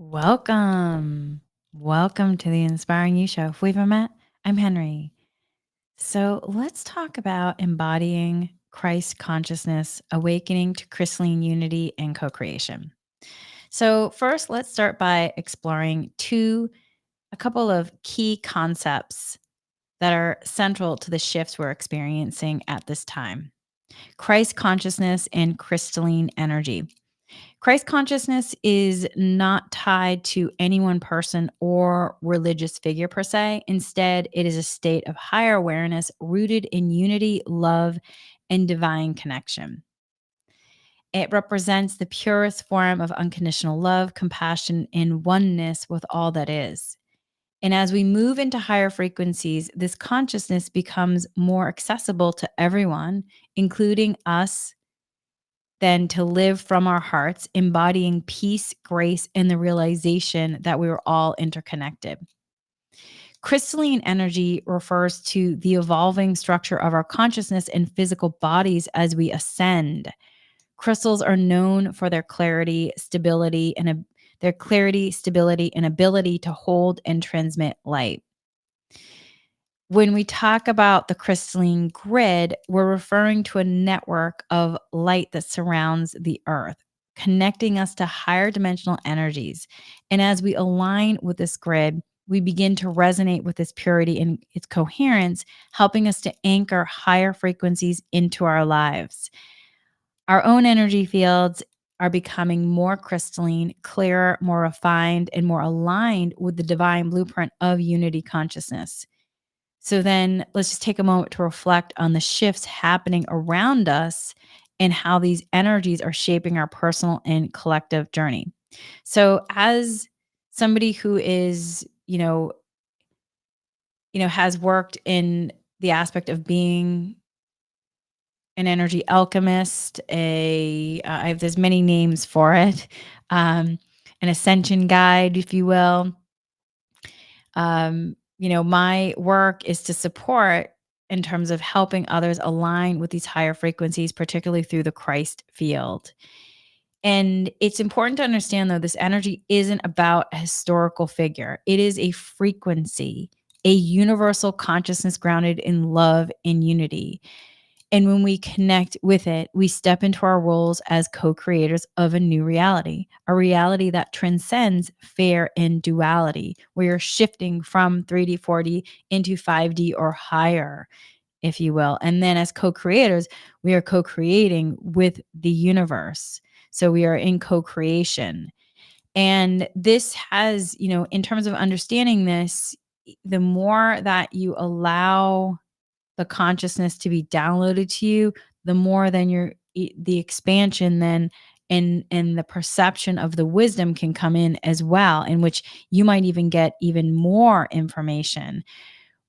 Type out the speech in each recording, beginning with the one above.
Welcome. Welcome to the Inspiring You Show. If we haven't met, I'm Henry. So let's talk about embodying Christ consciousness, awakening to crystalline unity and co creation. So, first, let's start by exploring a couple of key concepts that are central to the shifts we're experiencing at this time: Christ consciousness and crystalline energy. Christ consciousness is not tied to any one person or religious figure per se. Instead, it is a state of higher awareness rooted in unity, love, and divine connection. It represents the purest form of unconditional love, compassion, and oneness with all that is. And as we move into higher frequencies, this consciousness becomes more accessible to everyone, including us, than to live from our hearts, embodying peace, grace, and the realization that we are all interconnected. Crystalline energy refers to the evolving structure of our consciousness and physical bodies as we ascend. Crystals are known for their clarity, stability, and ability to hold and transmit light. When we talk about the crystalline grid, we're referring to a network of light that surrounds the earth, connecting us to higher dimensional energies. And as we align with this grid, we begin to resonate with this purity and its coherence, helping us to anchor higher frequencies into our lives. Our own energy fields are becoming more crystalline, clearer, more refined, and more aligned with the divine blueprint of unity consciousness. So then let's just take a moment to reflect on the shifts happening around us and how these energies are shaping our personal and collective journey. So as somebody who is, has worked in the aspect of being an energy alchemist, there's many names for it, an ascension guide, if you will. My work is to support in terms of helping others align with these higher frequencies, particularly through the Christ field. And it's important to understand, though, this energy isn't about a historical figure. It is a frequency, a universal consciousness grounded in love and unity. And when we connect with it, we step into our roles as co-creators of a new reality, a reality that transcends fear and duality. We are shifting from 3D, 4D into 5D or higher, if you will. And then as co-creators, we are co-creating with the universe. So we are in co-creation. And this has, in terms of understanding this, the more that you allow the consciousness to be downloaded to you, the more then the expansion then and the perception of the wisdom can come in as well, in which you might even get even more information,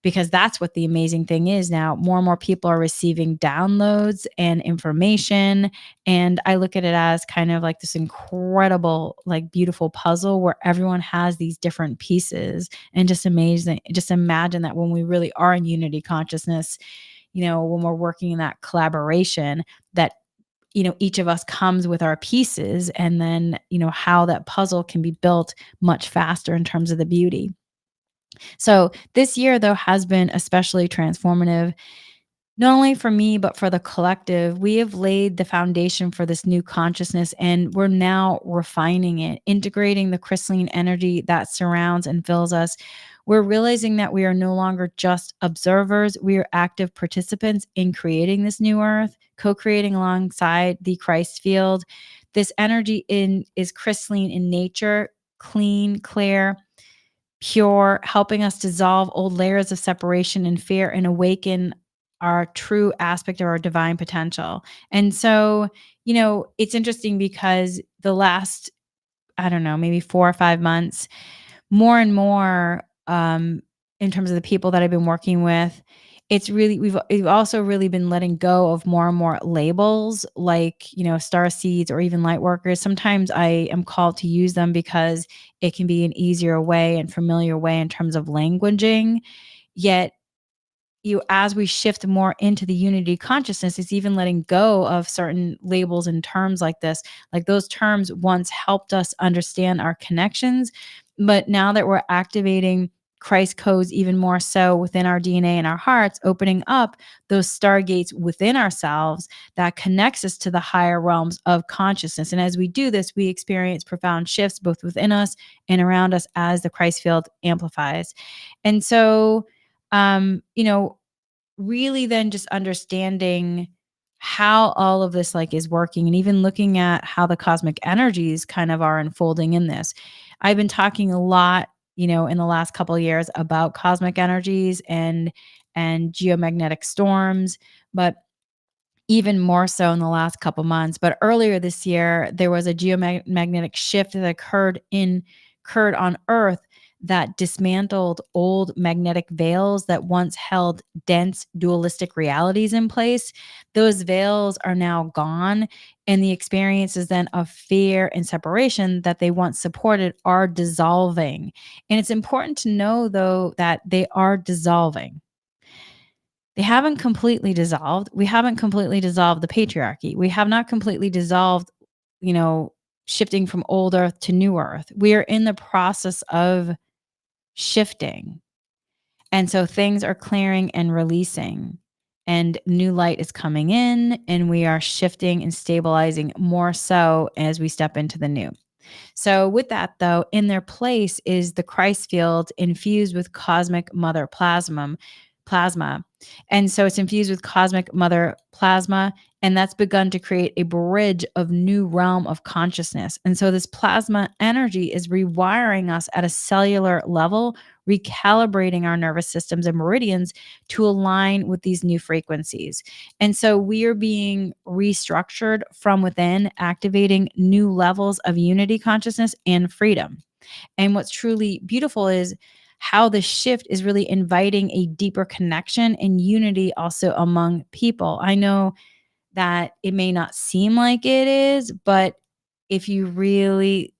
because that's what the amazing thing is now. More and more people are receiving downloads and information. And I look at it as kind of like this incredible, like beautiful puzzle where everyone has these different pieces, and just amazing. Just imagine that when we really are in unity consciousness, when we're working in that collaboration, that each of us comes with our pieces, and then how that puzzle can be built much faster in terms of the beauty. So this year, though, has been especially transformative, not only for me, but for the collective. We have laid the foundation for this new consciousness, and we're now refining it, integrating the crystalline energy that surrounds and fills us. We're realizing that we are no longer just observers. We are active participants in creating this new earth, co-creating alongside the Christ field. This energy is crystalline in nature, clean, clear, pure, helping us dissolve old layers of separation and fear and awaken our true aspect of our divine potential. And so, it's interesting because the last, I don't know, maybe 4 or 5 months, more and more, in terms of the people that I've been working with, it's really, we've also really been letting go of more and more labels, like, star seeds or even light workers. Sometimes I am called to use them because it can be an easier way and familiar way in terms of languaging. Yet as we shift more into the unity consciousness, it's even letting go of certain labels and terms like this. Like those terms once helped us understand our connections, but now that we're activating Christ codes even more so within our DNA and our hearts, opening up those stargates within ourselves that connects us to the higher realms of consciousness. And as we do this, we experience profound shifts both within us and around us as the Christ field amplifies. And so, you know, really then just understanding how all of this like is working and even looking at how the cosmic energies kind of are unfolding in this. I've been talking a lot, in the last couple of years about cosmic energies and geomagnetic storms, but even more so in the last couple months. But earlier this year, there was a geomagnetic shift that occurred on Earth that dismantled old magnetic veils that once held dense dualistic realities in place. Those veils are now gone, and the experiences then of fear and separation that they once supported are dissolving. And it's important to know, though, that they are dissolving. They haven't completely dissolved. We haven't completely dissolved the patriarchy. We have not completely dissolved, you know, shifting from old earth to new earth. We are in the process of shifting. And so things are clearing and releasing, and new light is coming in, and we are shifting and stabilizing more so as we step into the new. So, with that, though, in their place is the Christ field infused with cosmic mother plasma. And so it's infused with cosmic mother plasma, and that's begun to create a bridge of new realm of consciousness. And so this plasma energy is rewiring us at a cellular level, recalibrating our nervous systems and meridians to align with these new frequencies. And so we are being restructured from within, activating new levels of unity consciousness and freedom. And what's truly beautiful is how the shift is really inviting a deeper connection and unity also among people. I know that it may not seem like it is, but if you really,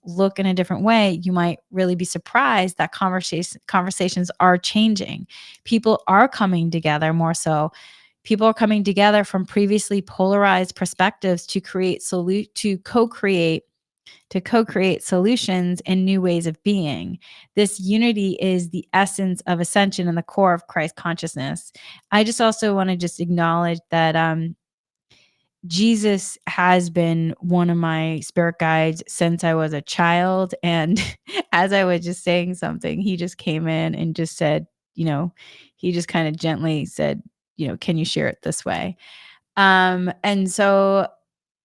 look in a different way, you might really be surprised that conversations are changing. People are coming together more so. People are coming together from previously polarized perspectives to co-create solutions and new ways of being. This unity is the essence of ascension and the core of Christ consciousness. I just also want to just acknowledge that Jesus has been one of my spirit guides since I was a child. And as I was just saying something, he just came in and just said, he just kind of gently said, can you share it this way? And so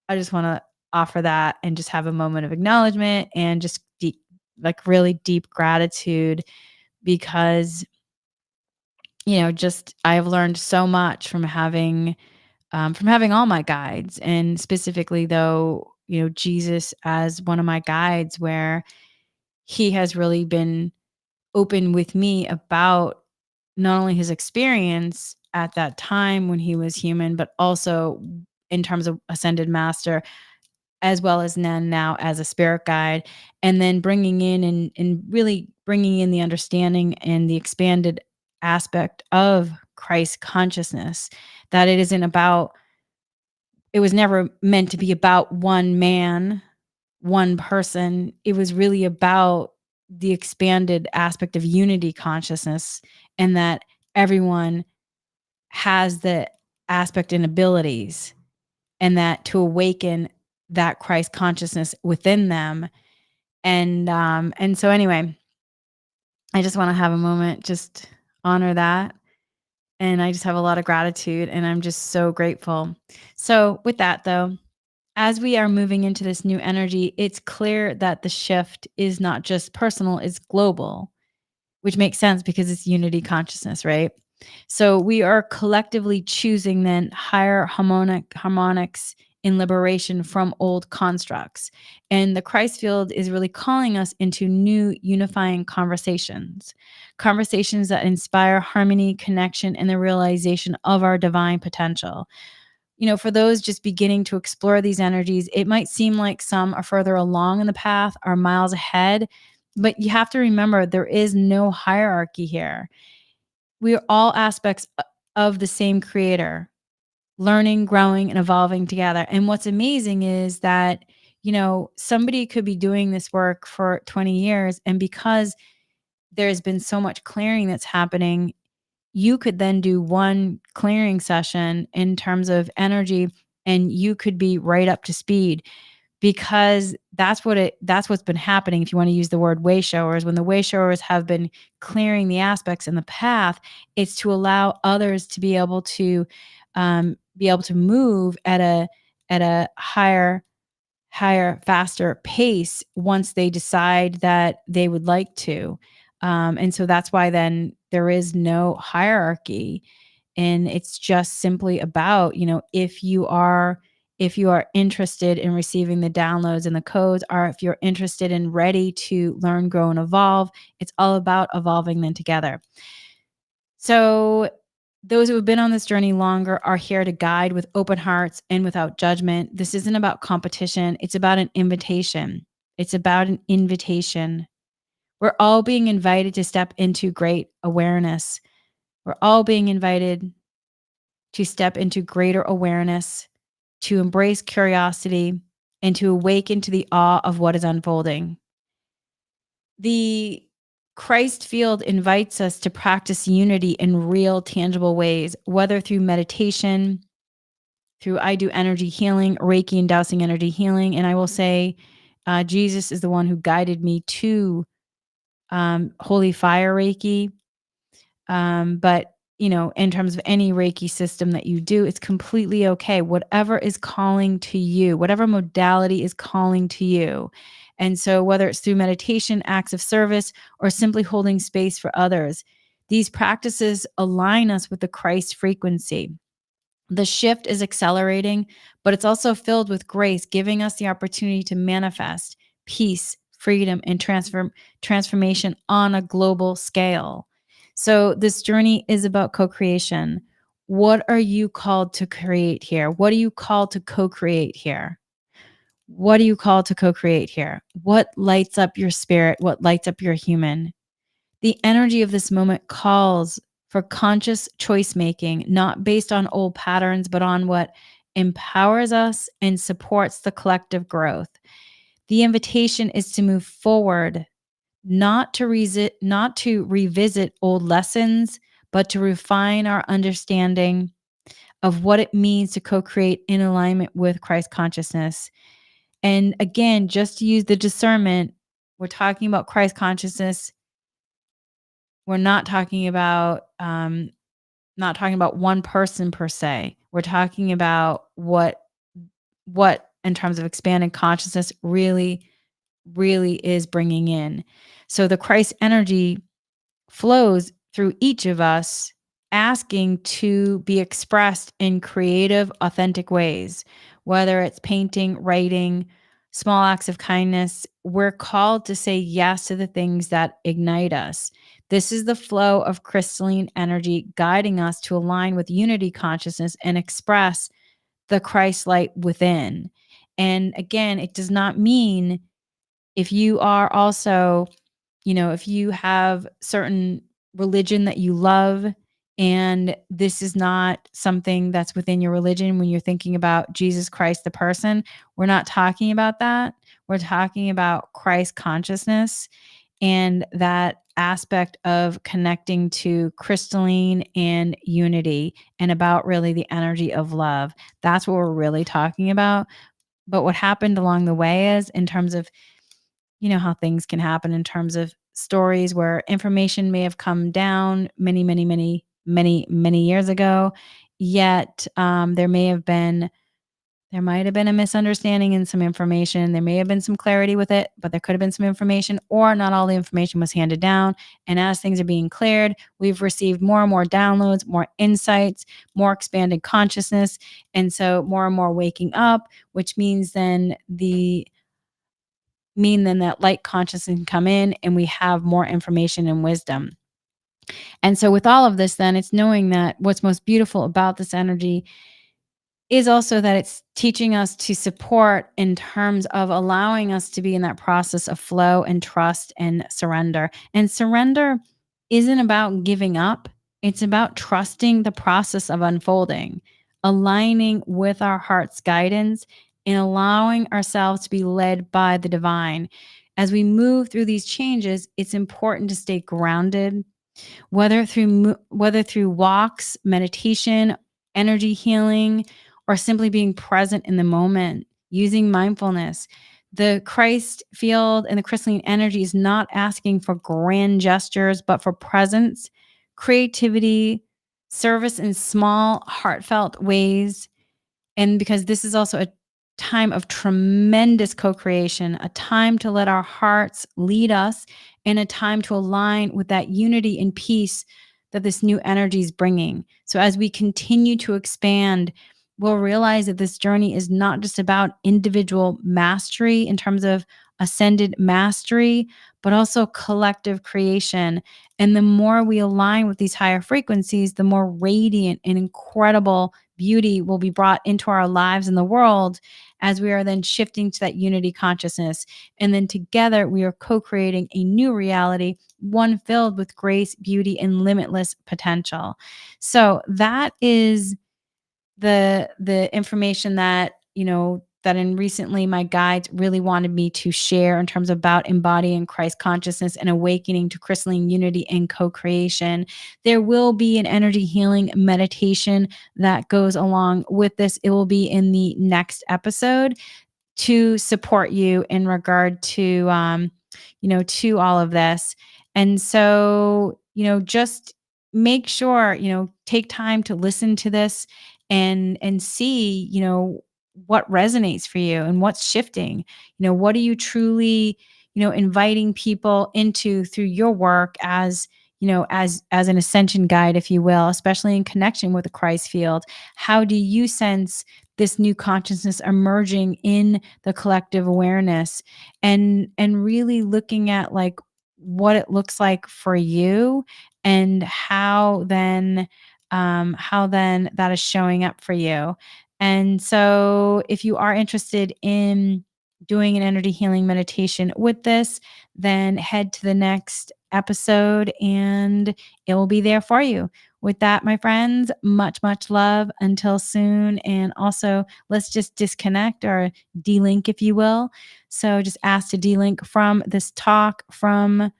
I just want to offer that and just have a moment of acknowledgement and just deep, like really deep gratitude because, just I've learned so much from having all my guides, and specifically though, Jesus as one of my guides, where he has really been open with me about not only his experience at that time when he was human, but also in terms of ascended master, as well as now as a spirit guide, and then bringing in and really bringing in the understanding and the expanded aspect of Christ consciousness, that it was never meant to be about one man, one person. It was really about the expanded aspect of unity consciousness, and that everyone has the aspect and abilities, and that to awaken that Christ consciousness within them. And so anyway, I just want to have a moment, just honor that. And I just have a lot of gratitude, and I'm just so grateful. So with that though, as we are moving into this new energy, it's clear that the shift is not just personal, it's global, which makes sense because it's unity consciousness, right? So we are collectively choosing then higher harmonics in liberation from old constructs. And the Christ field is really calling us into new unifying conversations that inspire harmony, connection, and the realization of our divine potential. For those just beginning to explore these energies, it might seem like some are further along in the path, are miles ahead, but you have to remember there is no hierarchy here. We are all aspects of the same creator, learning, growing, and evolving together. And what's amazing is that, somebody could be doing this work for 20 years, and because there's been so much clearing that's happening, you could then do one clearing session in terms of energy, and you could be right up to speed, because that's what's been happening. If you want to use the word way showers, when the way showers have been clearing the aspects in the path, it's to allow others to be able to move at a higher, faster pace once they decide that they would like to. And so that's why then there is no hierarchy. And it's just simply about, if you are interested in receiving the downloads and the codes, or if you're interested and ready to learn, grow, and evolve, it's all about evolving them together. So those who have been on this journey longer are here to guide with open hearts and without judgment. This isn't about competition. It's about an invitation. It's about an invitation. We're all being invited to step into great awareness. We're all being invited to step into greater awareness, to embrace curiosity, and to awaken to the awe of what is unfolding. The Christ field invites us to practice unity in real, tangible ways, whether through meditation, through I do energy healing, Reiki and dowsing energy healing. And I will say, Jesus is the one who guided me to Holy Fire Reiki. But in terms of any Reiki system that you do, it's completely okay. Whatever is calling to you, whatever modality is calling to you. And so whether it's through meditation, acts of service, or simply holding space for others, these practices align us with the Christ frequency. The shift is accelerating, but it's also filled with grace, giving us the opportunity to manifest peace, freedom, and transformation on a global scale. So this journey is about co-creation. What are you called to create here? What are you called to co-create here? What are you called to co-create here? What lights up your spirit? What lights up your human? The energy of this moment calls for conscious choice making, not based on old patterns, but on what empowers us and supports the collective growth. The invitation is to move forward, not to revisit old lessons, but to refine our understanding of what it means to co-create in alignment with Christ consciousness. And again, just to use the discernment, we're talking about Christ consciousness. We're not talking about one person per se. We're talking about what in terms of expanded consciousness really is bringing in. So the Christ energy flows through each of us, asking to be expressed in creative, authentic ways, whether it's painting, writing, small acts of kindness. We're called to say yes to the things that ignite us. This is the flow of crystalline energy guiding us to align with unity consciousness and express the Christ light within. And again, it does not mean if you are also, if you have certain religion that you love and this is not something that's within your religion when you're thinking about Jesus Christ, the person, we're not talking about that. We're talking about Christ consciousness and that aspect of connecting to crystalline and unity and about really the energy of love. That's what we're really talking about. But what happened along the way is in terms of, how things can happen in terms of stories where information may have come down many, many, many, many, many years ago, yet there might have been a misunderstanding in some information. There may have been some clarity with it, but there could have been some information, or not all the information was handed down. And as things are being cleared, we've received more and more downloads, more insights, more expanded consciousness. And so more and more waking up, which means then that light consciousness can come in and we have more information and wisdom. And so with all of this, then it's knowing that what's most beautiful about this energy is also that it's teaching us to support in terms of allowing us to be in that process of flow and trust and surrender. And surrender isn't about giving up. It's about trusting the process of unfolding, aligning with our heart's guidance, and allowing ourselves to be led by the divine. As we move through these changes, it's important to stay grounded, whether through walks, meditation, energy healing, or simply being present in the moment, using mindfulness. The Christ field and the crystalline energy is not asking for grand gestures, but for presence, creativity, service in small, heartfelt ways, and because this is also a time of tremendous co creation, a time to let our hearts lead us, and a time to align with that unity and peace that this new energy is bringing. So, as we continue to expand, we'll realize that this journey is not just about individual mastery in terms of ascended mastery, but also collective creation. And the more we align with these higher frequencies, the more radiant and incredible beauty will be brought into our lives in the world as we are then shifting to that unity consciousness. And then together we are co creating a new reality, one filled with grace, beauty, and limitless potential. So that is the information that, that in recently my guides really wanted me to share in terms about embodying Christ consciousness and awakening to crystalline unity and co-creation. There will be an energy healing meditation that goes along with this. It will be in the next episode to support you in regard to to all of this. And so, just make sure, take time to listen to this and see, what resonates for you and what's shifting. What are you truly, inviting people into through your work as as an ascension guide, if you will, especially in connection with the Christ field. How do you sense this new consciousness emerging in the collective awareness, and really looking at like what it looks like for you, and how then that is showing up for you. And so if you are interested in doing an energy healing meditation with this, then head to the next episode and it will be there for you. With that, my friends, much, much love until soon. And also, let's just disconnect or delink, if you will. So, just ask to delink from this talk from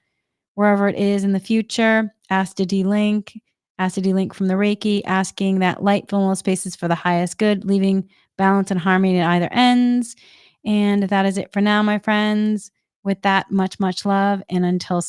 wherever it is in the future. Ask to delink from the Reiki, asking that light fill in those spaces for the highest good, leaving balance and harmony at either ends. And that is it for now, my friends. With that, much, much love. And until